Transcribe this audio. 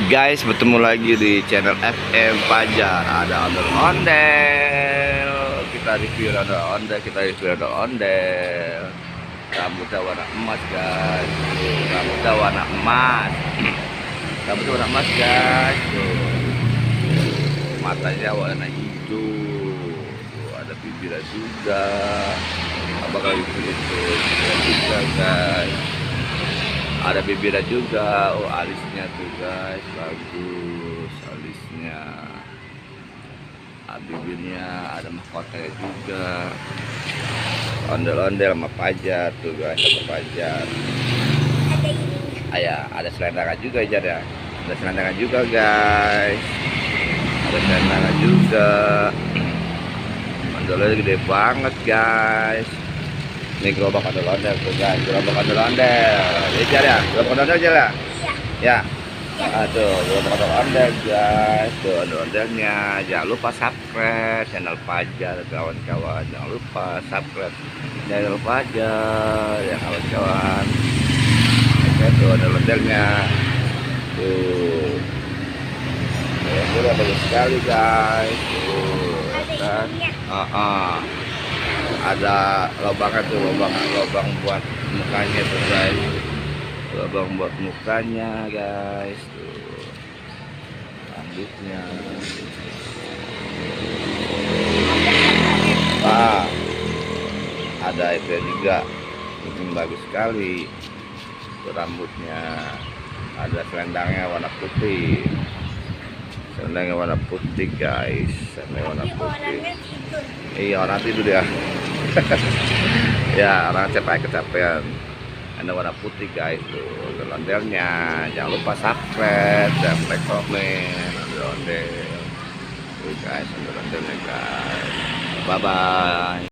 Guys, bertemu lagi di channel FM Fajar. Ada ondel-ondel. Kita review ondel-ondel, Rambutnya warna emas, guys. Rambutnya warna emas. Rambutnya warna emas, guys. Tuh. Matanya warna hijau. Tuh, ada bibirnya juga. Apakah bibir itu juga, guys? Ada bibirnya juga. Oh, alisnya tuh, guys, bagus alisnya. Bibirnya ada mahkotanya juga. Ondel-ondel sama Fajar tuh, guys, sama Fajar. Ada selendangan juga, Jar ya. Ada selendangan juga, guys. Ada selendangan juga. Ondel-ondel gede banget, guys. Ini gerobak ondel-ondel tuh, guys. Gerobak ondel-ondel. Jar ya, gerobak ondel-ondel, Jar ya. Ya. Aduh, gerobak ondel-ondel, guys. Tuh ondel-ondelnya. Jangan lupa subscribe channel Fajar, kawan-kawan. Jangan lupa subscribe channel Fajar, ya kawan-kawan. Oke, tuh ondel-ondelnya. Tuh. Ondel-ondel bagus sekali, guys. Tuh, kan? Ada lubangnya tuh, lubang buat mukanya tuh, guys. Lubang buat mukanya, guys. Tuh. Rambutnya. Ada itu juga. Ini bagus sekali. Tuh, rambutnya. Ada selendangnya warna putih. Selendangnya warna putih, guys. Selendangnya warna putih. Iya, orang tidur ya. Ya, orang capek kecapean. Ada warna putih, guys. Tuh ondel-ondelnya. Jangan lupa subscribe dan like, komen. Ondel-ondel tuh, guys, ondel-ondelnya, guys. Bye bye.